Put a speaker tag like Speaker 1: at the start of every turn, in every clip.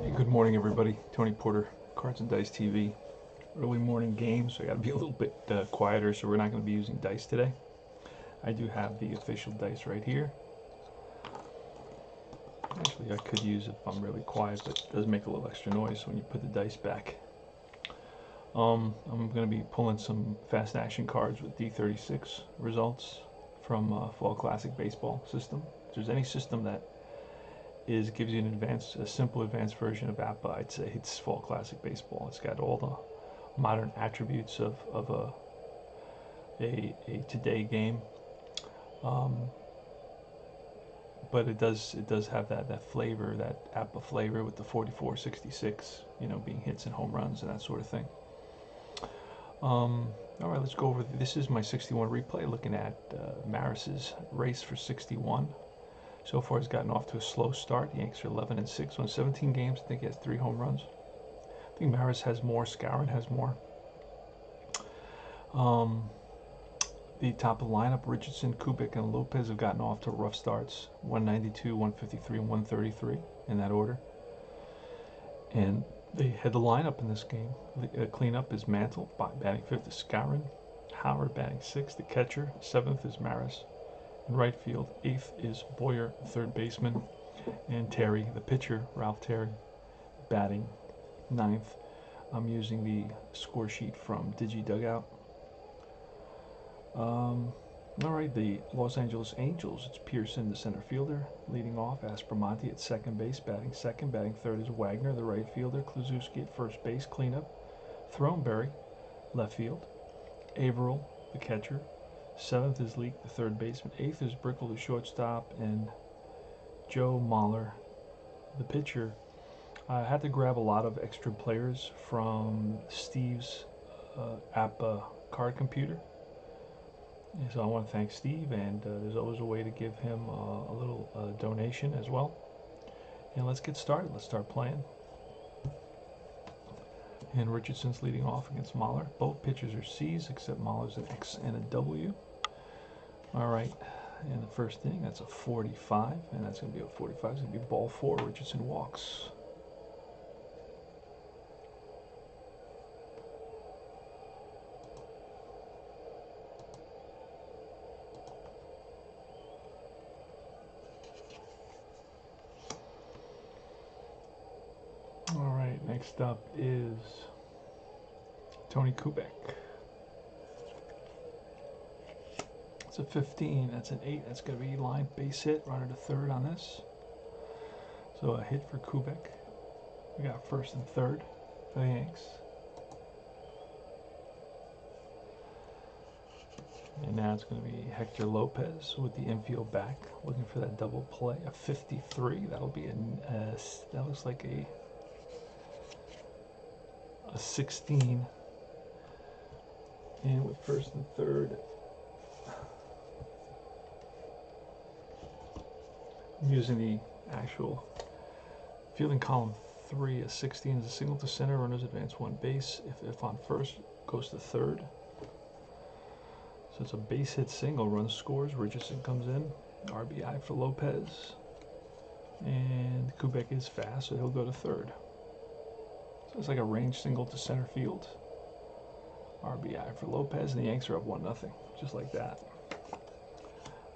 Speaker 1: Hey, good morning, everybody. Tony Porter, Cards and Dice TV. Early morning game, so I got to be a little bit quieter, so we're not going to be using dice today. I do have the official dice right here. Actually, I could use if I'm really quiet, but it does make a little extra noise when you put the dice back. I'm going to be pulling some fast action cards with D36 results from Fall Classic Baseball system. If there's any system that gives you a simple advanced version of APBA, I'd say it's Fall Classic Baseball. It's got all the modern attributes of a today game, but it does have that flavor, that APBA flavor with the 44-66, being hits and home runs and that sort of thing. All right, let's go over. This is my 61 replay, looking at Maris's race for 61. So far, he's gotten off to a slow start. The Yankees are 11-6 on 17 games. I think he has 3 home runs. I think Maris has more. Skowron has more. The top of the lineup, Richardson, Kubik, and Lopez have gotten off to rough starts. 192, 153, and 133 in that order. And they had the lineup in this game. Cleanup is Mantle, batting 5th is Skowron. Howard batting 6th, the catcher. 7th is Maris. In right field, 8th is Boyer, third baseman, and Terry, the pitcher, Ralph Terry, batting 9th. I'm using the score sheet from Digi Dugout. All right, the Los Angeles Angels, it's Pearson, the center fielder, leading off. Aspromonte at second base, batting 2nd. Batting 3rd is Wagner, the right fielder. Kluszewski at first base, cleanup. Throneberry, left field. Averill, the catcher. 7th is Leake, the third baseman. 8th is Brickell, the shortstop, and Joe Mahler, the pitcher. I had to grab a lot of extra players from Steve's APBA card computer. And so I want to thank Steve, and there's always a way to give him a little donation as well. And let's get started. Let's start playing. And Richardson's leading off against Mahler. Both pitchers are C's, except Mahler's an X and a W. All right, and the first inning, that's a 45, and that's going to be a 45. It's going to be ball 4. Richardson walks. All right, next up is Tony Kubik. It's a 15, that's an 8, that's going to be line base hit, runner to 3rd on this. So a hit for Kubik. We got 1st and 3rd for the Yanks. And now it's going to be Hector Lopez with the infield back, looking for that double play. A 53, that'll be that looks like a 16. And with 1st and 3rd, I'm using the actual fielding column 3. A 16 is a single to center, runners advance 1 base. If on 1st, goes to 3rd. So it's a base hit single, run scores. Richardson comes in, RBI for Lopez. And Kubik is fast, so he'll go to 3rd. So it's like a range single to center field. RBI for Lopez, and the Yanks are up 1-0, just like that.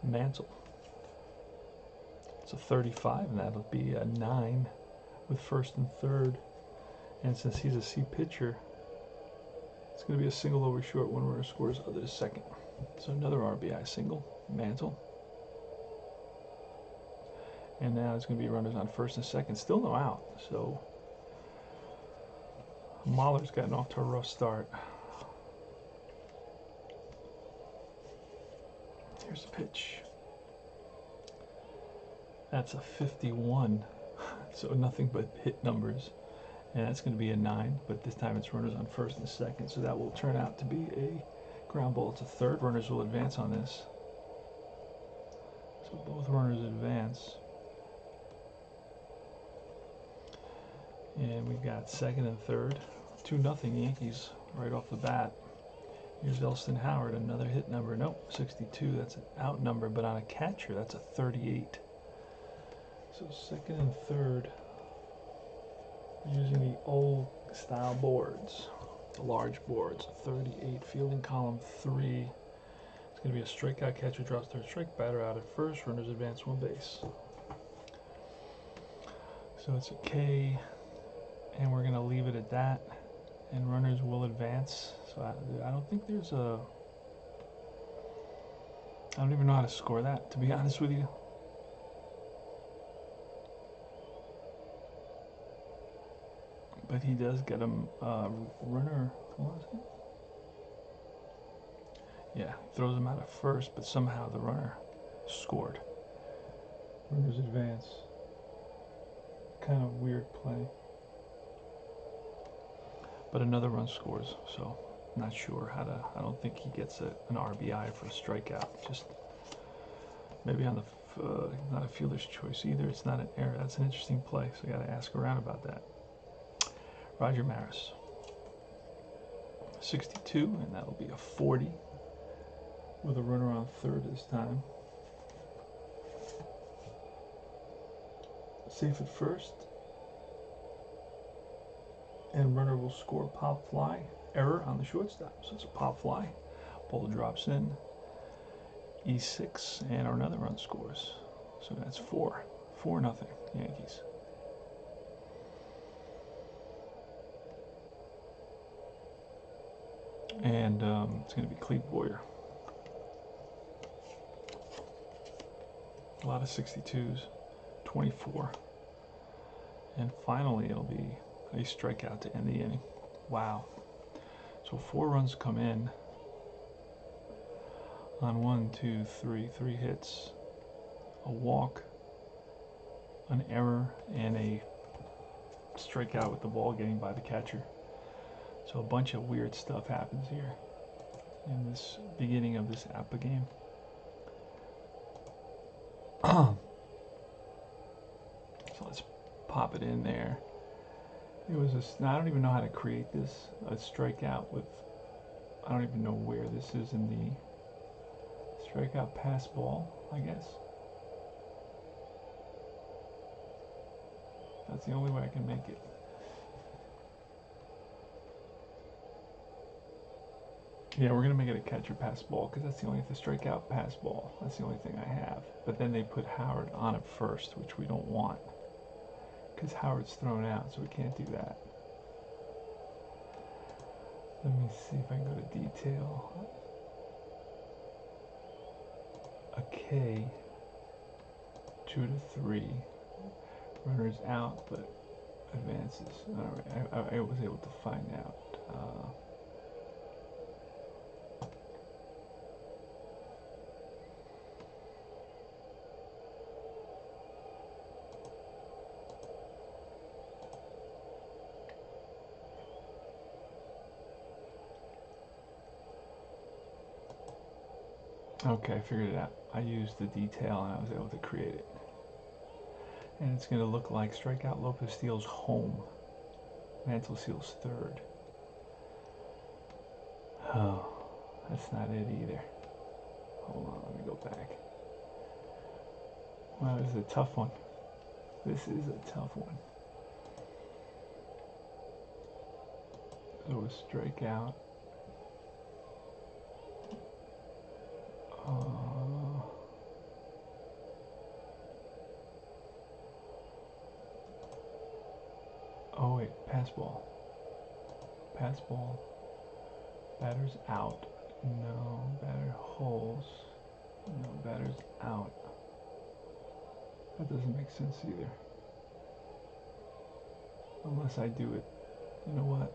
Speaker 1: Mantle. It's a 35, and that'll be a 9 with 1st and 3rd. And since he's a C pitcher, it's going to be a single over short. One runner scores, other to 2nd. So another RBI single, Mantle. And now it's going to be runners on 1st and 2nd. Still no out. So Mahler's gotten off to a rough start. Here's the pitch. That's a 51, so nothing but hit numbers. And that's going to be a 9, but this time it's runners on 1st and 2nd, so that will turn out to be a ground ball to 3rd. Runners will advance on this. So both runners advance. And we've got 2nd and 3rd. 2-0 Yankees right off the bat. Here's Elston Howard, another hit number. Nope, 62, that's an out number, but on a catcher, that's a 38. So 2nd and 3rd. style boards, the large boards, 38 fielding, column 3. It's going to be a strikeout, catcher draws third strike, batter out at first, runners advance one base. So it's a K, and we're going to leave it at that, and runners will advance. So I don't think there's a, I don't even know how to score that, to be honest with you. But he does get him runner, what was it? Yeah, throws him out at first, but somehow the runner scored. Runners advance. Kind of weird play. But another run scores, so not sure how to, I don't think he gets an RBI for a strikeout. Just maybe on the, not a fielder's choice either. It's not an error. That's an interesting play, so I got to ask around about that. Roger Maris, 62, and that'll be a 40 with a runner on third this time. Safe at first, and runner will score pop fly. Error on the shortstop, so it's a pop fly. Ball drops in, E6, and another run scores. So that's 4-0 Yankees. And it's going to be Cleve Boyer. A lot of 62s, 24. And finally, it'll be a strikeout to end the inning. Wow. So 4 runs come in on 3 hits, a walk, an error, and a strikeout with the ball getting by the catcher. So a bunch of weird stuff happens here in this beginning of this APBA game. So let's pop it in there. It was I don't even know how to create this, a strikeout with, I don't even know where this is in the strikeout pass ball, I guess. That's the only way I can make it. Yeah, we're going to make it a catcher pass ball because that's the only strikeout pass ball. That's the only thing I have. But then they put Howard on it first, which we don't want because Howard's thrown out, so we can't do that. Let me see if I can go to detail. A K, 2-3. Runner's out, but advances. All right, I was able to find out. Okay, I figured it out. I used the detail and I was able to create it. And it's going to look like strikeout Lopez steals home. Mantle steals third. Oh, that's not it either. Hold on, let me go back. Wow, this is a tough one. This is a tough one. So a strikeout. Oh wait, pass ball. Pass ball. Batter's out. No, batter holds. No, batter's out. That doesn't make sense either. Unless I do it. You know what?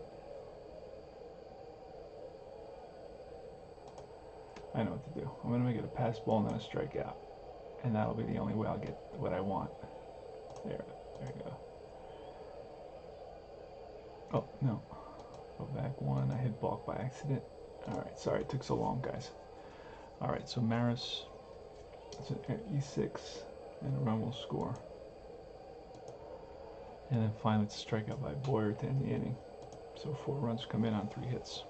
Speaker 1: I know what to do. I'm going to make it a pass ball and then a strikeout. And that'll be the only way I'll get what I want. There you go. Oh, no. Go back one. I hit balk by accident. Alright, sorry it took so long, guys. Alright, so Maris, it's an E6, and a run will score. And then finally it's a strikeout by Boyer to end the inning. So 4 runs come in on 3 hits.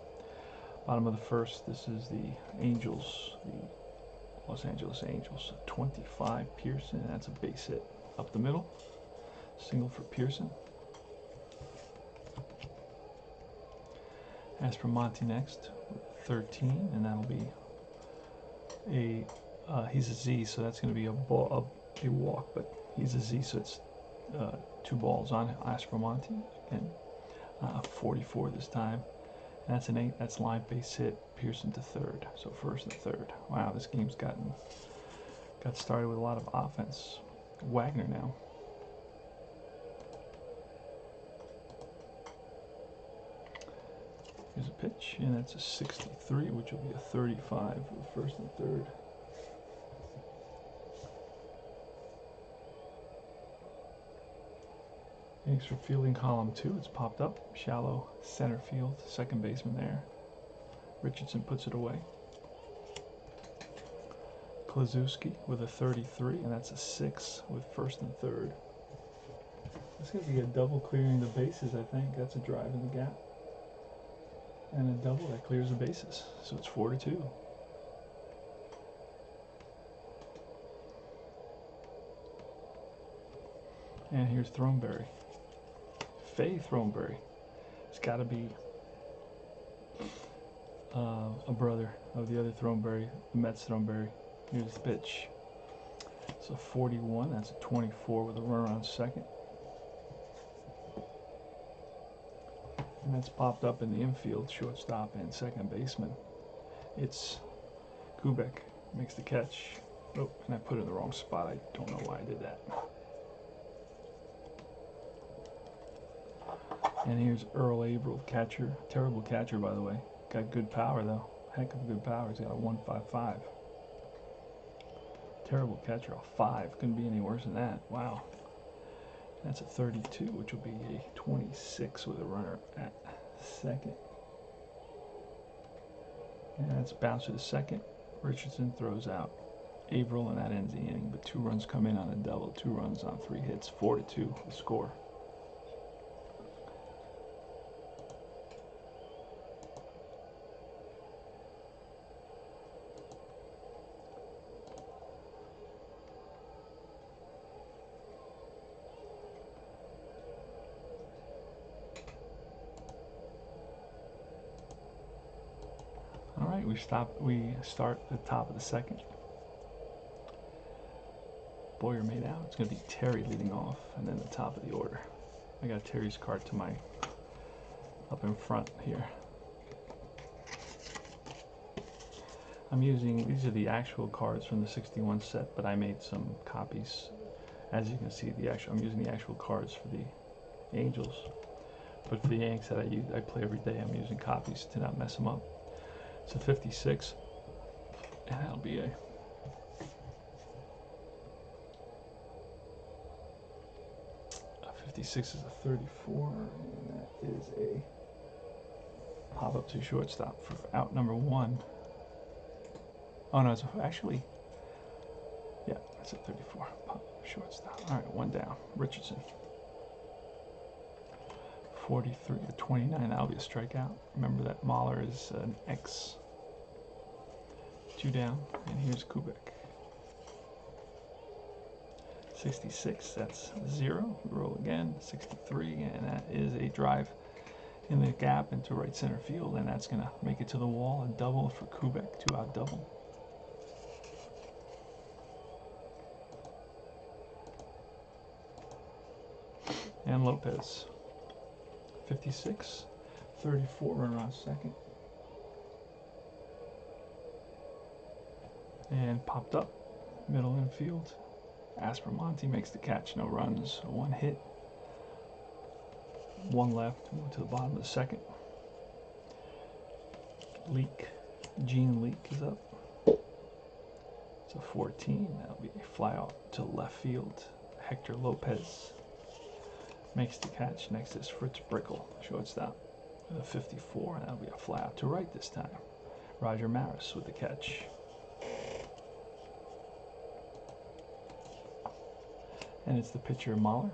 Speaker 1: Bottom of the first, this is the Angels, the Los Angeles Angels. 25, Pearson, and that's a base hit up the middle. Single for Pearson. Aspromonte next, 13, and that'll be he's a Z, so that's going to be a walk, but he's a Z, so it's 2 balls on Aspromonte. Again, 44 this time. And that's an 8. That's line base hit. Pearson to third. So first and third. Wow, this game's got started with a lot of offense. Wagner now. Here's a pitch, and that's a 63, which will be a 35 for first and third. Thanks for fielding column 2. It's popped up. Shallow center field. Second baseman there. Richardson puts it away. Kluszewski with a 33, and that's a 6 with first and third. It's going to be a double clearing the bases, I think. That's a drive in the gap. And a double that clears the bases. So it's 4-2. And here's Throneberry. Faye Throneberry. It's got to be a brother of the other Throneberry, the Mets Throneberry. Here's the pitch. So 41, that's a 24 with a runner on second. And that's popped up in the infield, shortstop and second baseman. It's Kubek makes the catch. Oh, and I put it in the wrong spot. I don't know why I did that. And here's Earl Averill, catcher. Terrible catcher, by the way. Got good power, though. Heck of good power. He's got a 1.55. Terrible catcher. A 5. Couldn't be any worse than that. Wow. That's a 32, which will be a 26 with a runner at second. And that's bounced to the second. Richardson throws out Averill, and that ends the inning. But 2 runs come in on a double. 2 runs on 3 hits. 4-2 the score. Alright, we start at the top of the second. Boyer made out. It's going to be Terry leading off, and then the top of the order. I got Terry's card to my up in front here. I'm using, these are the actual cards from the 61 set, but I made some copies. As you can see, I'm using the actual cards for the Angels. But for the Yanks that I play every day, I'm using copies to not mess them up. It's a 56, and that'll be a 56 is a 34, and that is a pop up to shortstop for out number 1. Oh no, it's actually, yeah, it's a 34. Pop up shortstop. All right, 1 down. Richardson. 43 to 29. That'll be a strikeout. Remember that Mahler is an X. 2 down, and here's Kubek. 66, that's 0. Roll again. 63, and that is a drive in the gap into right center field, and that's going to make it to the wall. A double for Kubek, 2-out double. And Lopez. 56, 34, runner on second. And popped up, middle infield. Aspromonte makes the catch, no runs, 1 hit. 1 left, move to the bottom of the second. Gene Leak is up. It's a 14, that'll be a fly out to left field. Hector Lopez makes the catch. Next is Fritz Brickel, shortstop, with a 54, and that'll be a fly out to right this time. Roger Maris with the catch. And it's the pitcher Mahler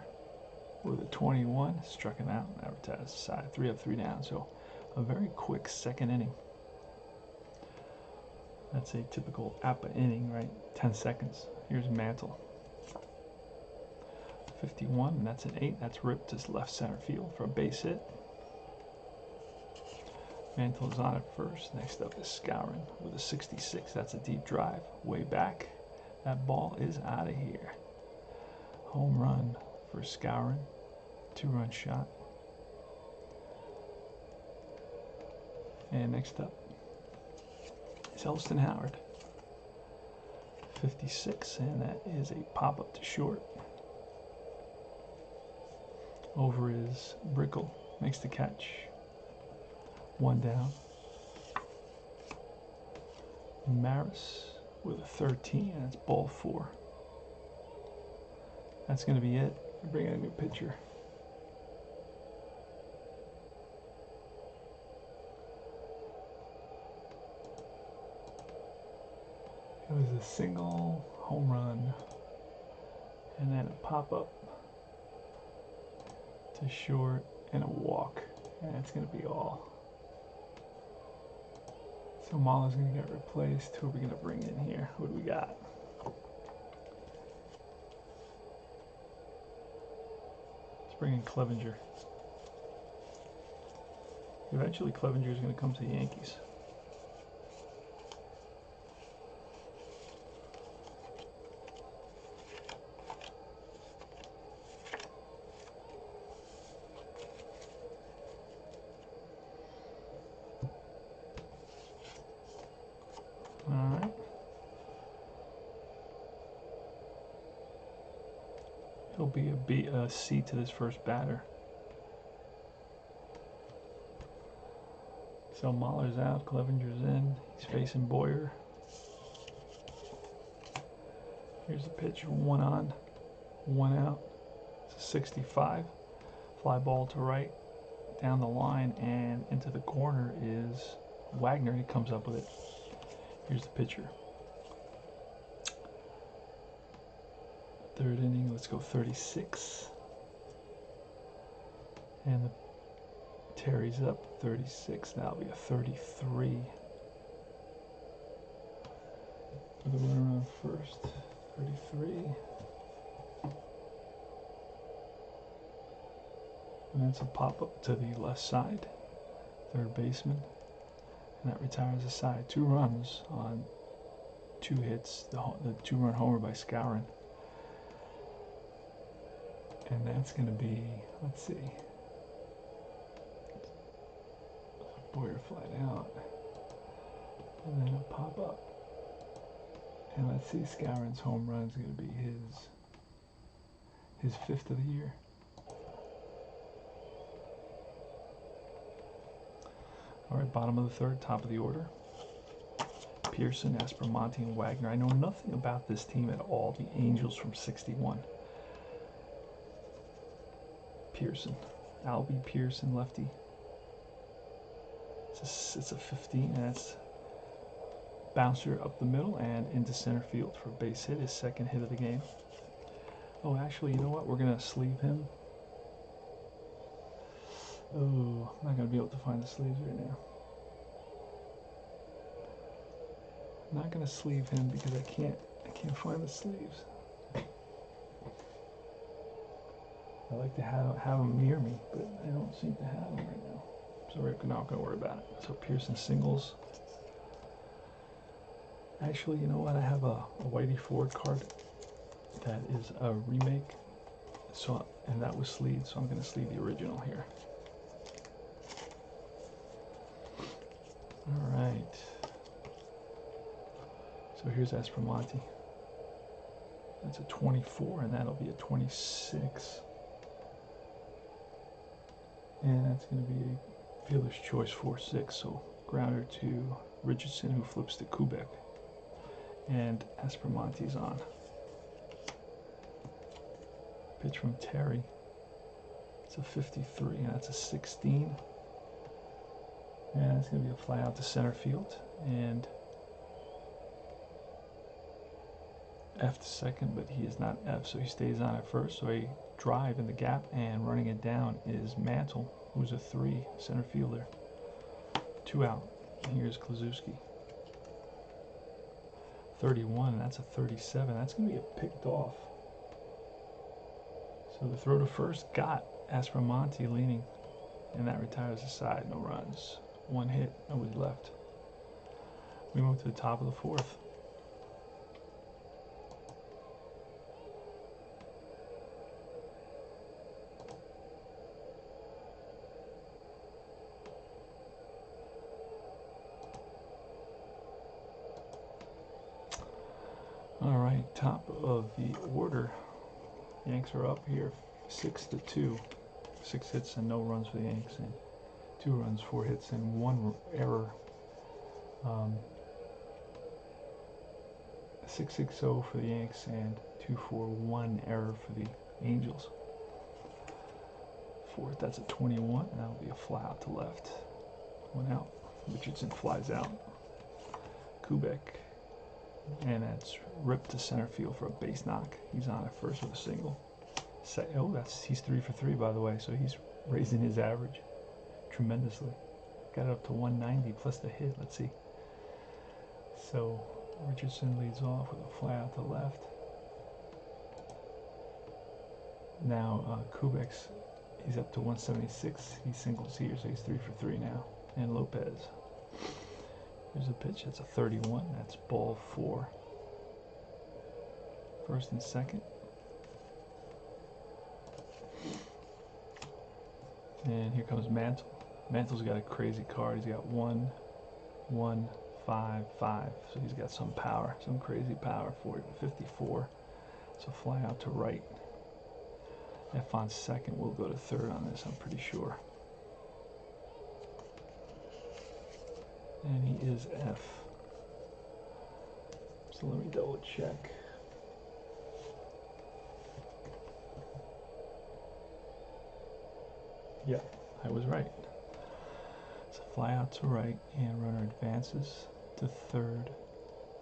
Speaker 1: with a 21, struck him out, advertised side, 3 up, 3 down. So a very quick second inning. That's a typical APBA inning, right? 10 seconds. Here's Mantle. 51, and that's an 8. That's ripped to left center field for a base hit. Mantle's on it first. Next up is Skowron with a 66. That's a deep drive. Way back. That ball is out of here. Home run for Skowron. 2-run shot. And next up is Elston Howard. 56, and that is a pop-up to short. Over is Brickle. Makes the catch. 1 down. Maris with a 13, and that's ball 4. That's going to be it. Bring in a new pitcher. It was a single home run, and then a pop-up to short, and a walk, and that's going to be all. So Mahler's going to get replaced. Who are we going to bring in here? Who do we got? Let's bring in Clevenger. Eventually Clevenger is going to come to the Yankees. Alright. It'll be a C to this first batter. So Mahler's out, Clevenger's in. He's facing Boyer. Here's the pitch, 1 on, 1 out. It's a 65. Fly ball to right, down the line, and into the corner is Wagner. He comes up with it. Here's the pitcher. 3rd inning, let's go 36. And the Terry's up, 36. That'll be a 33. For the runner on first, 33. And that's a pop-up to the left side, 3rd baseman. And that retires the side. 2 runs on 2 hits, the 2-run homer by Skowron. And that's going to be, let's see, Boyer flat out, and then a pop up. And let's see, Skowron's home run is going to be his 5th of the year. All right, bottom of the 3rd, top of the order. Pearson, Aspromonte, and Wagner. I know nothing about this team at all. The Angels from 61. Pearson, Albie Pearson, lefty. It's a 15, and that's bouncer up the middle and into center field for a base hit, his 2nd hit of the game. Oh, actually, you know what? We're going to sleeve him. Oh, I'm not going to be able to find the sleeves right now. I'm not going to sleeve him because I can't find the sleeves. I like to have him near me, but I don't seem to have him right now. So we're not going to worry about it. So Pearson singles. Actually, you know what? I have a Whitey Ford card that is a remake. So, and that was sleeved, so I'm going to sleeve the original here. All right. So here's Aspromonte. That's a 24, and that'll be a 26. And that's going to be a fielder's choice 4-6. So grounder to Richardson, who flips to Kubek. And Aspromonte's on. Pitch from Terry. It's a 53, and that's a 16. And it's going to be a fly out to center field. And F to second, but he is not F, so he stays on at first. So a drive in the gap, and running it down is Mantle, who's a 3 center fielder. 2 out. And here's Kluszewski. 31, and that's a 37. That's going to get picked off. So the throw to first got Aspromonte leaning, and that retires the side. No runs. one hit, nobody left. We move to the top of the fourth. All right, top of the order. Yanks are up here 6-2. 6 hits and no runs for the Yanks, and 2 runs, 4 hits, and 1 error. 6-6-0 for the Yanks and 2-4-1 error for the Angels. Fourth, that's a 21. That'll be a fly out to left. 1 out. Richardson flies out. Kubek. And that's ripped to center field for a base knock. He's on at first with a single. He's 3 for 3, by the way, so he's raising his average tremendously. Got it up to 190 plus the hit. Let's see. So Richardson leads off with a fly out to left. Now Kubek's, he's up to 176. He singles here, so he's 3 for 3 now. And Lopez. Here's a pitch. That's a 31. That's ball 4. First and second. And here comes Mantle. Mantle's got a crazy card. He's got 1, 1, 5, 5. So he's got some power, some crazy power. 54. So fly out to right. F on second. We'll go to third on this, I'm pretty sure. And he is F. So let me double check. Yeah, I was right. So fly out to right, and runner advances to third.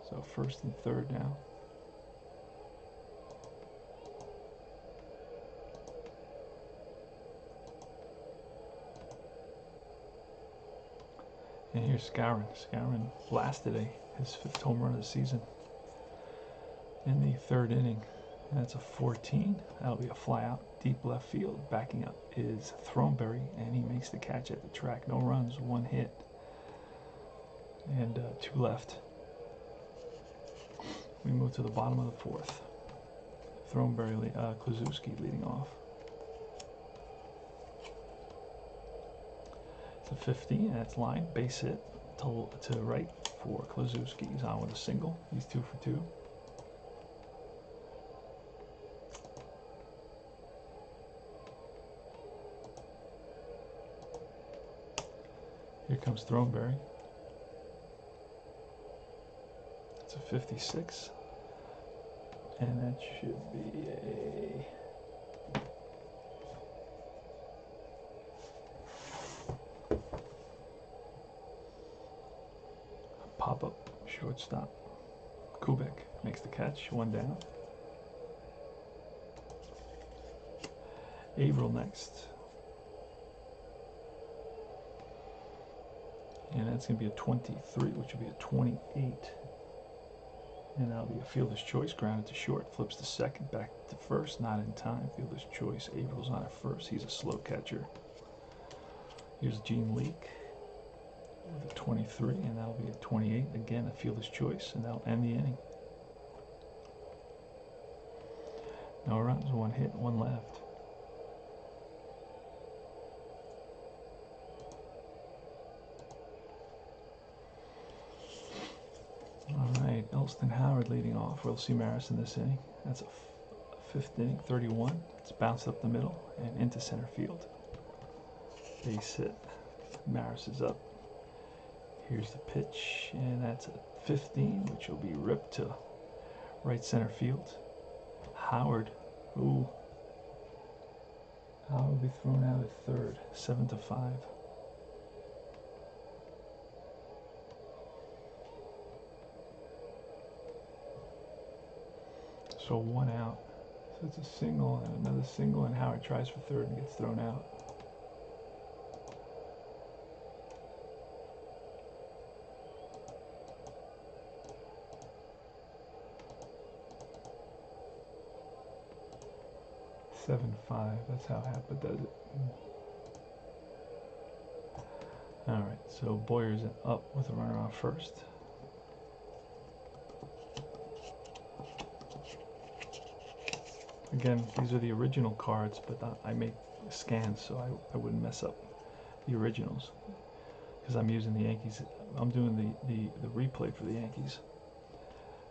Speaker 1: So first and third now. And here's Skowron. Skowron blasted his 5th home run of the season in the 3rd inning. And that's a 14. That'll be a fly out deep left field. Backing up is Throneberry, and he makes the catch at the track. No runs, 1 hit, and 2 left. We move to the bottom of the 4th. Throneberry, Kluszewski leading off. It's a 15. That's line, base hit to right for Kluszewski. He's on with a single. He's 2 for 2. Here comes Throneberry. It's a 56. And that should be a pop-up shortstop. Kubek makes the catch, 1 down. Averill next. And that's going to be a 23, which will be a 28. And that'll be a fielder's choice. Grounded to short, flips to second, back to first, not in time. Fielder's choice. Averill's on at first. He's a slow catcher. Here's Gene Leake with a 23, and that'll be a 28. Again, a fielder's choice, and that'll end the inning. No runs, 1 hit, 1 left. Elston Howard leading off. We'll see Maris in this inning. That's a 5th inning, 31. It's bounced up the middle and into center field. Base hit. Maris is up. Here's the pitch, and that's a 15, which will be ripped to right center field. Howard, Howard will be thrown out at third, 7-5. So 1 out. So it's a single and another single, and Howard tries for third and gets thrown out. (7-5). That's how Happa does it. All right, so Boyer's up with a runner on first. Again, these are the original cards, but I make scans so I wouldn't mess up the originals because I'm using the Yankees. I'm doing the replay for the Yankees.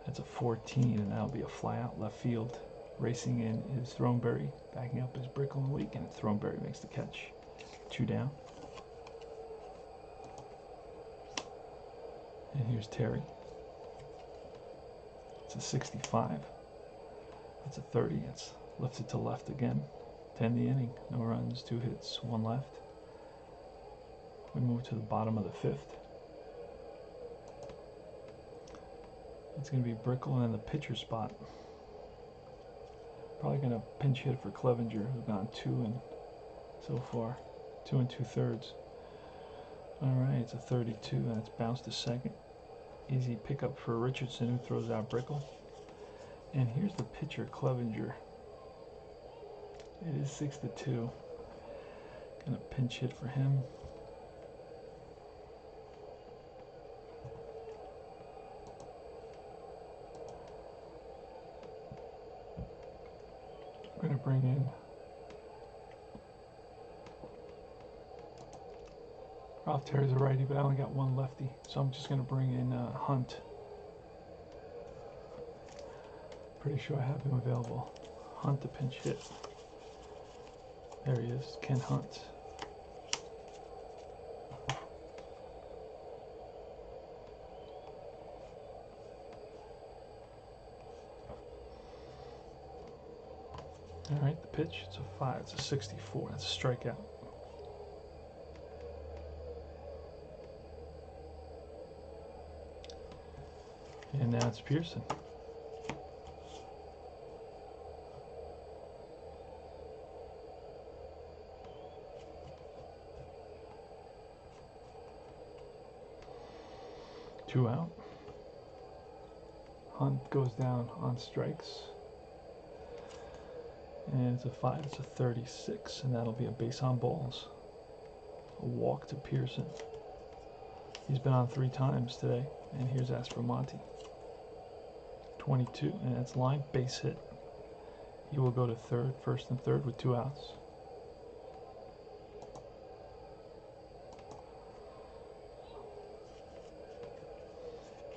Speaker 1: That's a 14, and that'll be a fly out left field. Racing in is Throneberry, backing up is Brickle and Leak, and Throneberry makes the catch. 2 down. And here's Terry. It's a 65. It's a 30. It's lifted to left again. 10 the inning. No runs, 2 hits, 1 left. We move to the bottom of the 5th. It's going to be Brickle and then the pitcher spot. Probably going to pinch hit for Clevenger, who's gone 2 and so far. 2 2/3. Alright, it's a 32, and it's bounced to second. Easy pickup for Richardson, who throws out Brickle. And here's the pitcher, Clevenger. It is 6-2. Gonna pinch hit for him. We're gonna bring in Ralph Terry's a righty, but I only got 1 lefty, so I'm just gonna bring in Hunt. Pretty sure I have him available. Hunt to pinch hit. There he is, Ken Hunt. All right, the pitch, it's a 5, it's a 64, that's a strikeout. And now it's Pearson. Two out. Hunt goes down on strikes. And it's a 5, it's a 36, and that'll be a base on balls. A walk to Pearson. He's been on 3 times today, and here's Aspromonte. 22, and that's line base hit. He will go to third, first and third with 2 outs.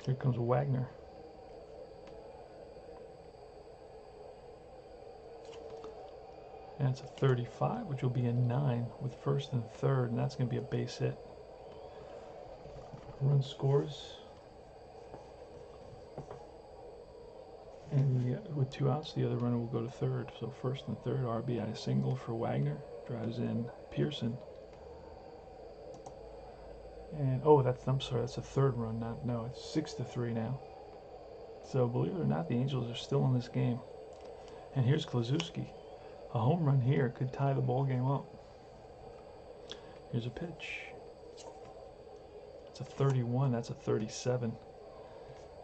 Speaker 1: Here comes Wagner. And it's a 35, which will be a 9 with first and third, and that's going to be a base hit. Run scores. And with 2 outs, the other runner will go to third. So first and third, RBI single for Wagner. Drives in Pearson. And I'm sorry, that's a 3rd run. No, it's 6-3 now. So believe it or not, the Angels are still in this game. And here's Kluszewski. A home run here could tie the ball game up. Here's a pitch. It's a 31. That's a 37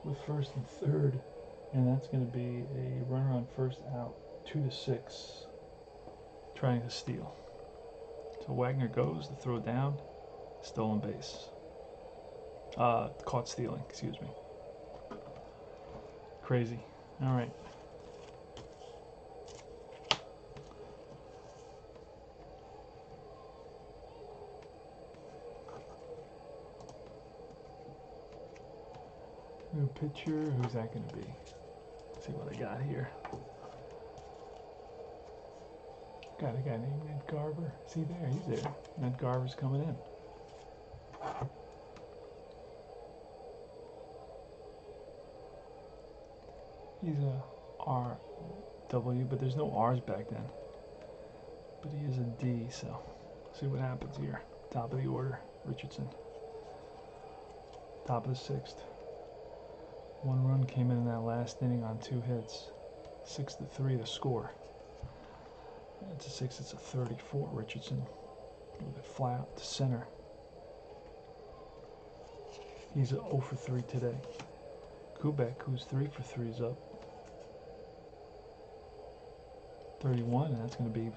Speaker 1: with first and third. And that's going to be a runner on first out, 2-6, trying to steal. So Wagner goes to throw down, stolen base. Caught stealing, excuse me. Crazy. All right. New pitcher, who's that going to be? Let's see what I got here. Got a guy named Ned Garver. See there, he's there. Ned Garver's coming in. He's a RW, but there's no R's back then. But he is a D, so see what happens here. Top of the order, Richardson. Top of the 6th. 1 run came in that last inning on 2 hits. 6-3 the score. It's a 6, it's a 34, Richardson. With a fly out to center. He's 0 for 3 today. Kubek, who's 3 for 3, is up. 31, and that's going to be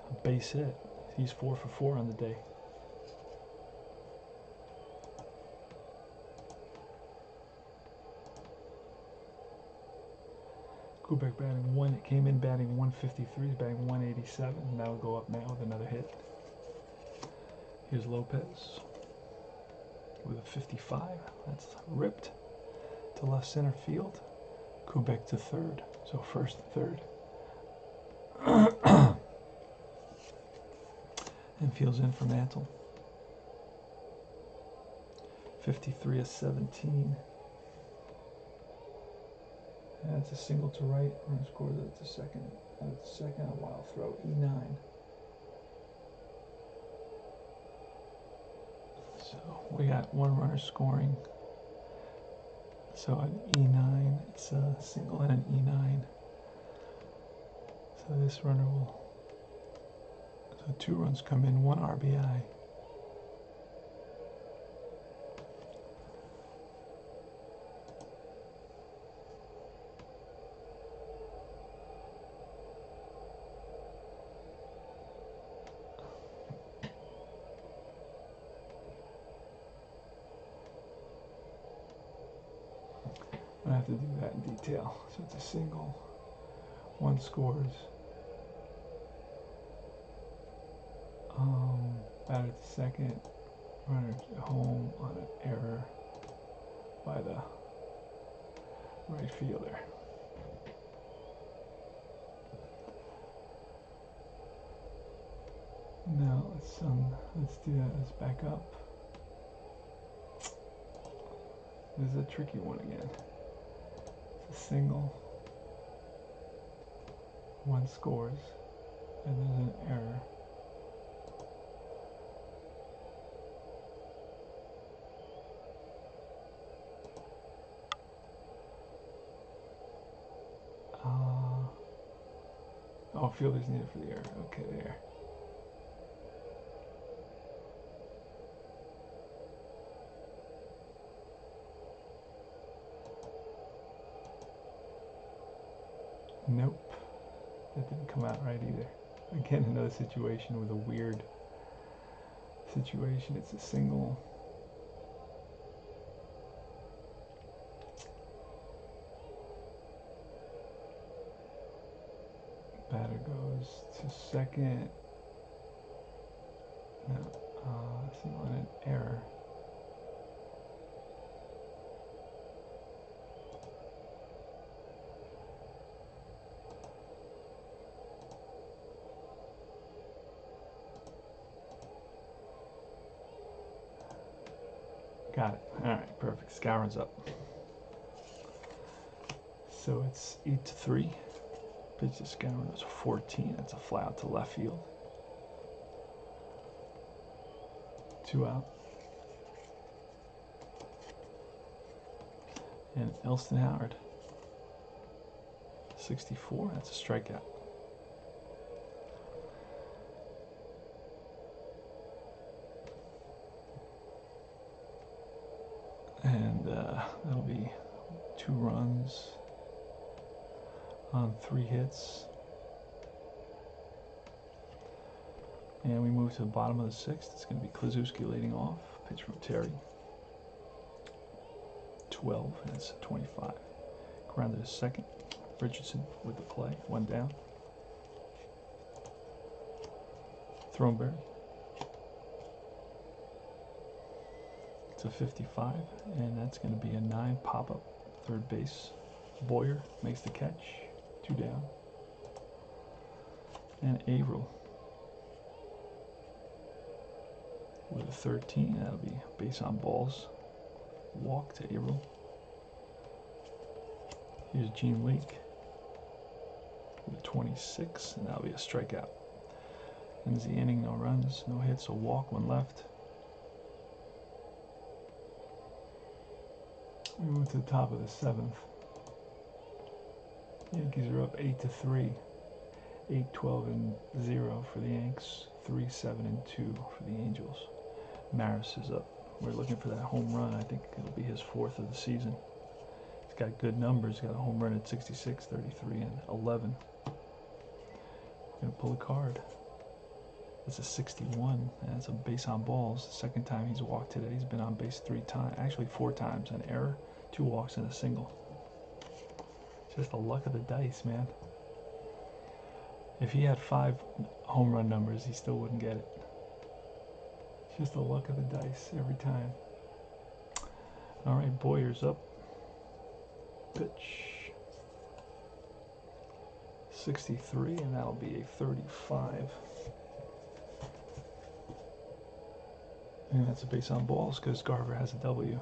Speaker 1: a base hit. He's 4 for 4 on the day. Kubek batting one. It came in batting 153. He's batting 187. Now we'll go up now with another hit. Here's Lopez with a 55. That's ripped to left center field. Kubek to third. So first and third. And fields in for Mantle. 53-17. That's a single to right. Runner scores at the second. At the second, a wild throw. E9. So we got one runner scoring. So an E9. It's a single and an E9. So this runner will. So 2 runs come in, 1 RBI. I have to do that in detail. So it's a single, 1 scores. Batter at the second, runner home on an error by the right fielder. Now let's do that. Let's back up. This is a tricky one again. It's a single, 1 scores, and there's an error. Oh, fielders needed for the error. Okay, there. Nope. That didn't come out right either. Again, another situation with a weird situation. It's a single. Batter goes to second. No, single and an error. Got it. All right, perfect. Scour's up. So it's 8-3. Pitch to Scour. That's 14. That's a fly out to left field. 2 out. And Elston Howard. 64. That's a strikeout. And that'll be 2 runs on 3 hits. And we move to the bottom of the 6th. It's going to be Kluszewski leading off. Pitch from Terry. 12. And it's 25. Grounded to second. Richardson with the play. 1 down. Throneberry. It's a 55. And that's going to be a 9 pop-up. Third base. Boyer makes the catch. 2 down. And Averill with a 13. That'll be base on balls. Walk to Averill. Here's Gene Leake with a 26, and that'll be a strikeout. Ends the inning, no runs, no hits, a walk, 1 left. We move to the top of the 7th. Yankees are up 8-3. 8-12-0 for the Yanks. 3-7-2 for the Angels. Maris is up. We're looking for that home run. I think it'll be his 4th of the season. He's got good numbers. He's got a home run at 66, 33, and 11. Gonna pull a card. It's a 61, and that's a base on balls. The second time he's walked today. He's been on base 3 times, actually 4 times. An error, 2 walks, and a single. Just the luck of the dice, man. If he had 5 home run numbers, he still wouldn't get it. It's just the luck of the dice every time. All right, Boyer's up. Pitch. 63, and that'll be a 35. And that's a base on balls because Garver has a W.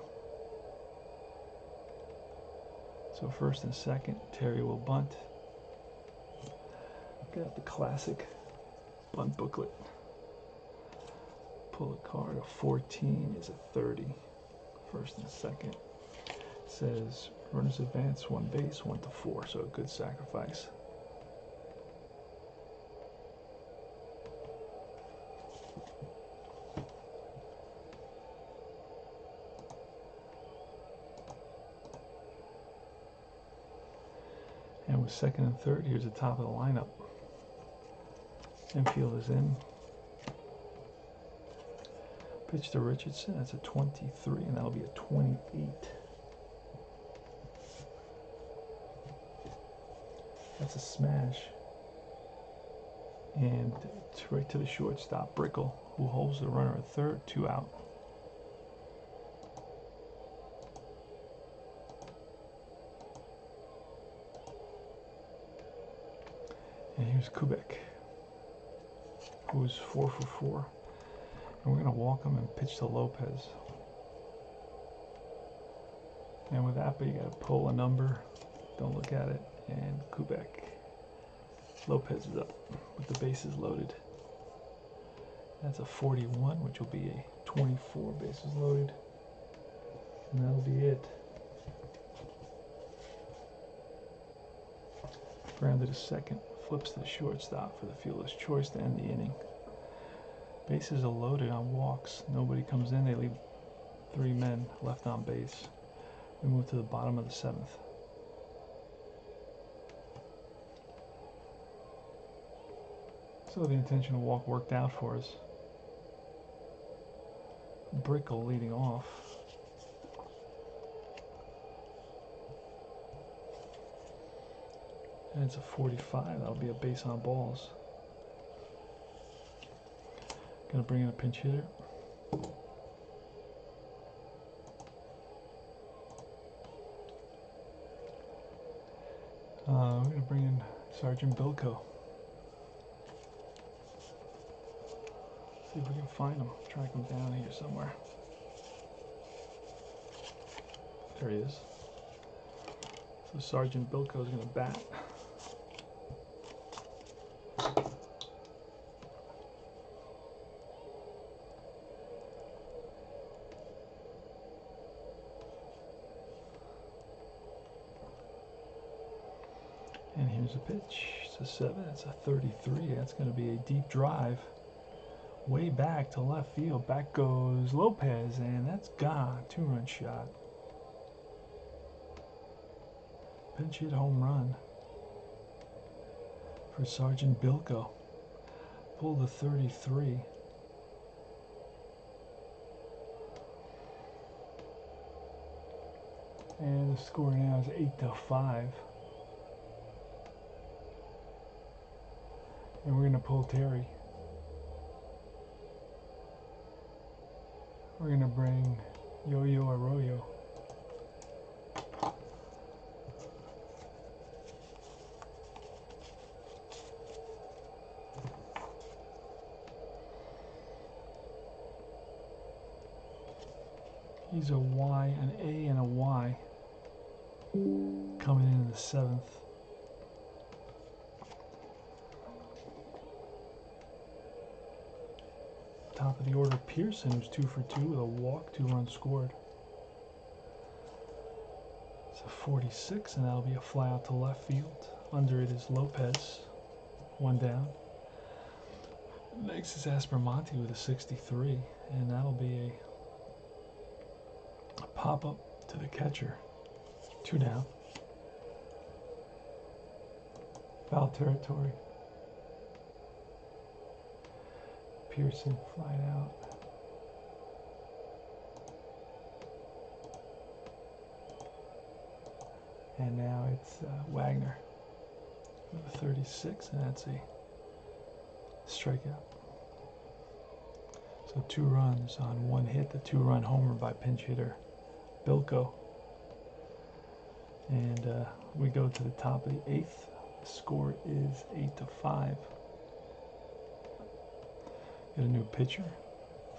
Speaker 1: So first and second, Terry will bunt. Got the classic bunt booklet. Pull a card. A 14 is a 30. First and second. It says runners advance 1 base, 1 to 4. So a good sacrifice. And with second and third, here's the top of the lineup. Infield is in. Pitch to Richardson, that's a 23, and that'll be a 28. That's a smash. And it's right to the shortstop, Brickell, who holds the runner at third, 2 out. And here's Kubek, who's 4 for 4. And we're going to walk him and pitch to Lopez. And with APBA, you got to pull a number. Don't look at it. And Kubek. Lopez is up with the bases loaded. That's a 41, which will be a 24 bases loaded. And that'll be it. Grounded to second. Flips to the shortstop for the fielder's choice to end the inning. Bases are loaded on walks. Nobody comes in. They leave 3 men left on base. We move to the bottom of the 7th. So the intentional walk worked out for us. Brickell leading off. And it's a 45. That'll be a base on balls. Gonna bring in a pinch hitter. We're gonna bring in Sergeant Bilko. See if we can find him. Track him down here somewhere. There he is. So Sergeant Bilko is gonna bat. And here's a pitch. It's a 7. It's a 33. That's going to be a deep drive. Way back to left field. Back goes Lopez, and that's gone. 2-run shot. Pinch hit home run for Sergeant Bilko. Pulled the 33. And the score now is 8-5. And we're going to pull Terry. We're going to bring Yo-Yo Arroyo. He's a Y, an A, and a Y. Coming in the 7th. Top of the order, Pearson, who's 2 for 2 with a walk, 2 runs scored. It's a 46, and that'll be a fly out to left field. Under it is Lopez, 1 down. Next is Aspromonte with a 63, and that'll be a pop-up to the catcher. 2 down. Foul territory. Pearson flying out. And now it's Wagner with a 36, and that's a strikeout. So 2 runs on 1 hit, the 2-run homer by pinch hitter Bilko. And we go to the top of the 8th. The score is 8-5. Get a new pitcher.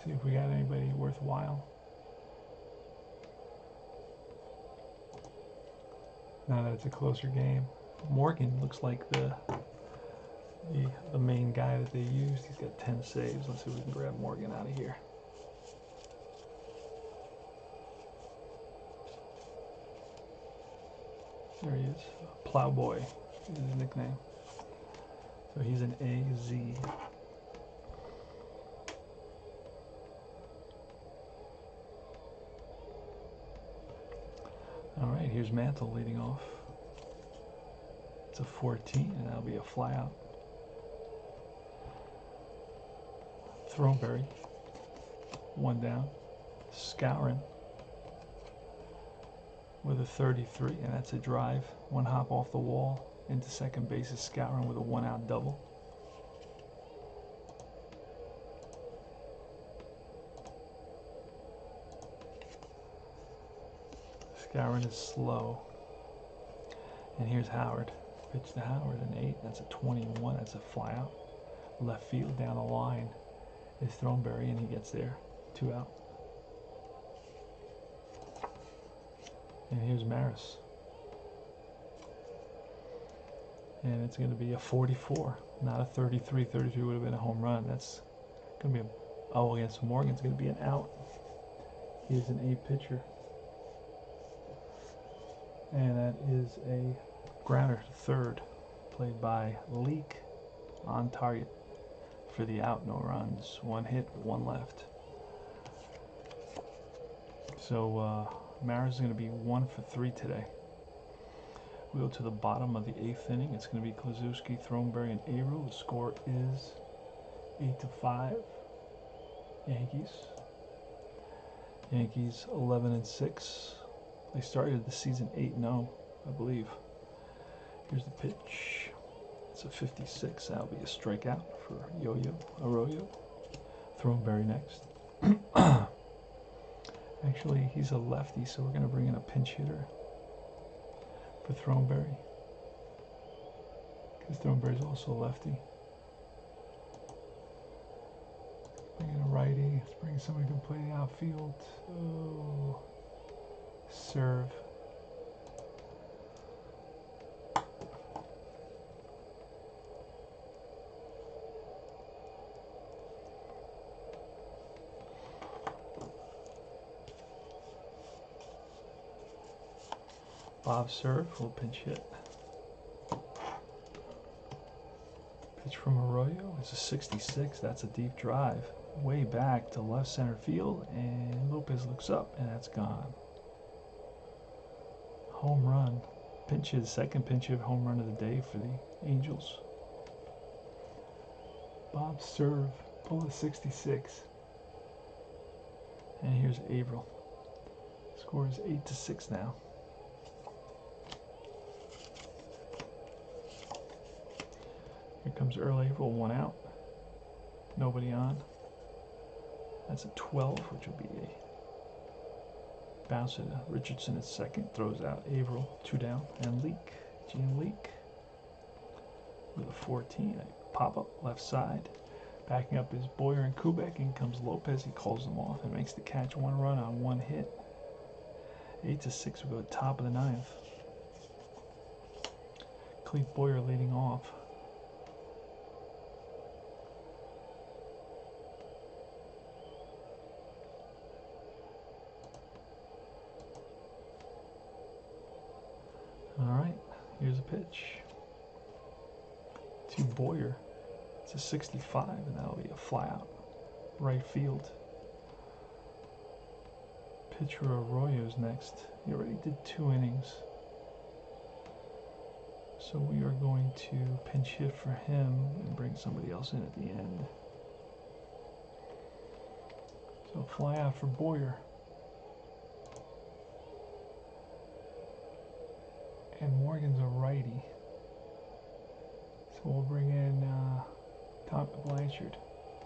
Speaker 1: See if we got anybody worthwhile. Now that it's a closer game. Morgan looks like the main guy that they used. He's got 10 saves. Let's see if we can grab Morgan out of here. There he is. Plowboy is his nickname. So he's an AZ. All right, here's Mantle leading off. It's a 14, and that'll be a flyout. Throneberry, 1 down. Scourin with a 33, and that's a drive. 1 hop off the wall into second base is Scourin with a 1-out double. Scourin is slow. And here's Howard. Pitch to Howard, an 8. That's a 21. That's a flyout. Left field down the line is Throneberry, and he gets there. 2 out. And here's Maris. And it's going to be a 44, not a 33. 33 would have been a home run. That's going to be against Morgan, it's going to be an out. He's an 8 pitcher. And that is a grounder to third, played by Leak, on target for the out. No runs, 1 hit, 1 left. So Maris is going to be 1 for 3 today. We go to the bottom of the 8th inning. It's going to be Kluszewski, Throneberry, and Averill. The score is 8-5. Yankees. Yankees 11-6. They started the season 8-0, I believe. Here's the pitch. It's a 56. That'll be a strikeout for Yo-Yo Arroyo. Throneberry next. Actually, he's a lefty, so we're going to bring in a pinch hitter for Throneberry, because Throneberry's also a lefty. Bring in a righty. Let's bring somebody who can play the outfield. Oh, serve. Bob serve, will pinch hit. Pitch from Arroyo is a 66. That's a deep drive. Way back to left center field, and Lopez looks up, and that's gone. Home run. Pinch hit, second pinch hit home run of the day for the Angels. Bob serve, pull a 66. And here's Averill. Score is 8-6 now. Here comes Earl Averill, 1 out. Nobody on. That's a 12, which will be a bounce to Richardson at second. Throws out Averill, 2 down. And Leak, Gene Leak, with a 14. A pop-up left side. Backing up is Boyer and Kubek. In comes Lopez. He calls them off and makes the catch. 1 run on 1 hit. 8-6. We go to top of the 9th. Clete Boyer leading off. Alright, here's a pitch to Boyer. It's a 65, and that'll be a flyout. Right field. Pitcher Arroyo's next. He already did 2 innings. So we are going to pinch hit for him and bring somebody else in at the end. So flyout for Boyer. righty. So we'll bring in Blanchard.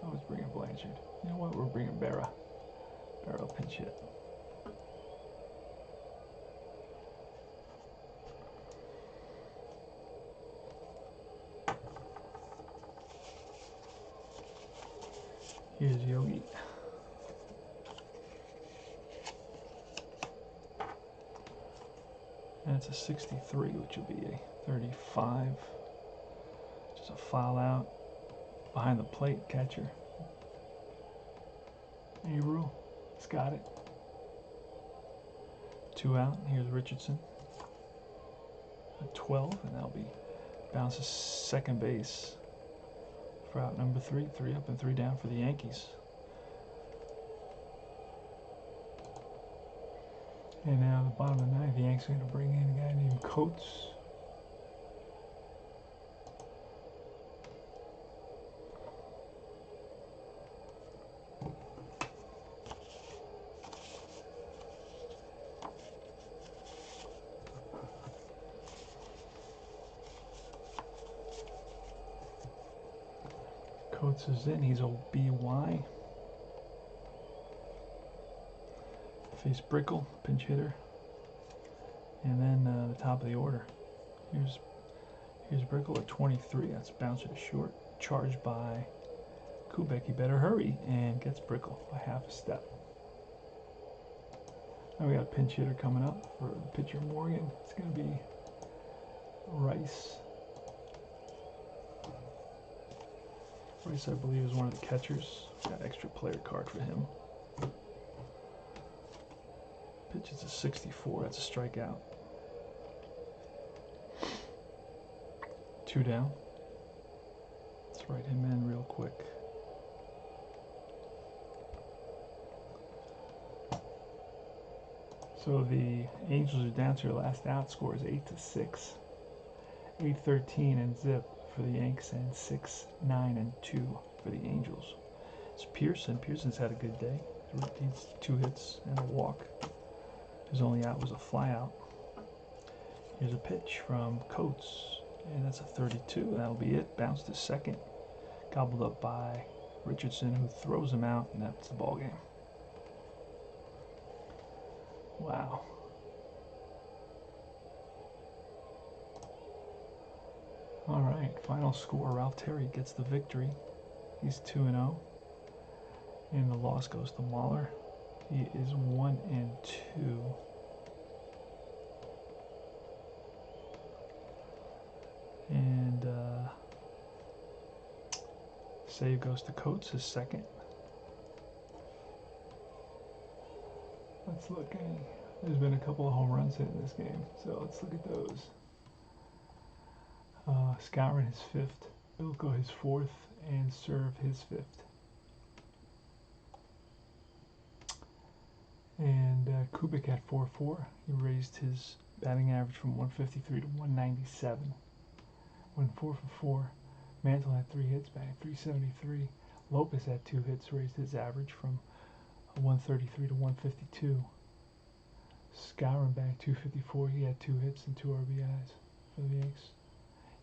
Speaker 1: I was bringing Blanchard. You know what? We're bringing Berra. Berra pinch hit. Here's Yogi. And it's a 63, which will be a 35. Just a foul out. Behind the plate, catcher. Averill. He's got it. 2 out. Here's Richardson. A 12, and that'll be bounces second base for out number 3. 3 up and 3 down for the Yankees. And now at the bottom of the ninth, the Yankees are going to bring in a guy named Coates. Coates is in. He's OBY. Face Brickle, pinch hitter. And then the top of the order. Here's Brickle at 23. That's bounced to short. Charged by Kubek. He better hurry and gets Brickle a half a step. Now we got a pinch hitter coming up for pitcher Morgan. It's going to be Rice. Rice, I believe, is one of the catchers. Got an extra player card for him. Pitch is a 64. That's a strikeout. 2 down. Let's write him in real quick. So the Angels are down to their last out. Score is 8-6. 8-13 and zip for the Yanks, and 6-9 and 2 for the Angels. It's Pearson. Pearson's had a good day. He's 2 hits and a walk. His only out was a flyout. Here's a pitch from Coates, and that's a 32. That'll be it. Bounced to second. Gobbled up by Richardson, who throws him out, and that's the ball game. Wow. All right, final score. Ralph Terry gets the victory. He's 2-0. And the loss goes to Mahler. He is 1-2. And save goes to Coates, his second. Let's look. There's been a couple of home runs hit in this game, so let's look at those. Skowron his 5th, Bilko his 4th, and Serve his 5th. And Kubik had 4-4. He raised his batting average from 153 to 197. Went 4 for 4. Mantle had 3 hits, batting 373. Lopez had 2 hits, raised his average from 133 to 152. Skowron batting 254. He had 2 hits and 2 RBIs for the Yanks.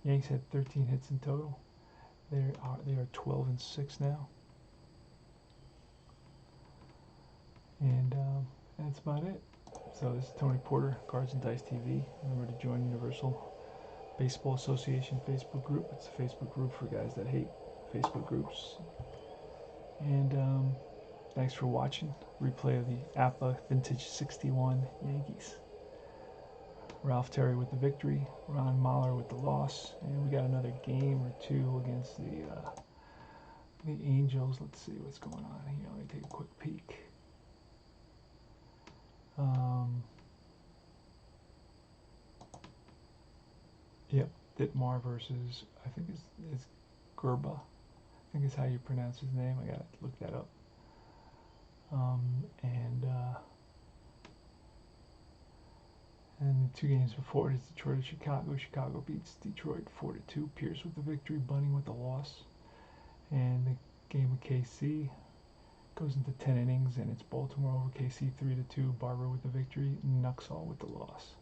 Speaker 1: Yanks had 13 hits in total. They are 12-6 now. And that's about it. So this is Tony Porter, Cards and Dice TV. Remember to join Universal Baseball Association Facebook group. It's a Facebook group for guys that hate Facebook groups. And thanks for watching. Replay of the APBA Vintage 61 Yankees. Ralph Terry with the victory, Ron Mahler with the loss, and we got another game or two against the Angels. Let's see what's going on here. Let me take a quick peek. Yep, Ditmar versus, I think it's Gerba. I think is how you pronounce his name. I gotta look that up. And the 2 games before it is Detroit and Chicago. Chicago beats Detroit 4-2. Pierce with the victory, Bunning with the loss. And the game with KC goes into 10 innings, and it's Baltimore over KC 3-2. Barber with the victory, Nuxall with the loss.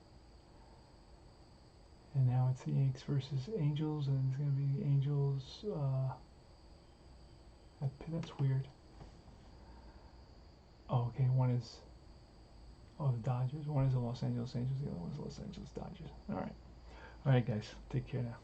Speaker 1: And now now it's the Yanks versus Angels, and it's going to be Angels. That's weird. Oh, okay, one is the Dodgers. One is the Los Angeles Angels. The other one is the Los Angeles Dodgers. All right, guys, take care now.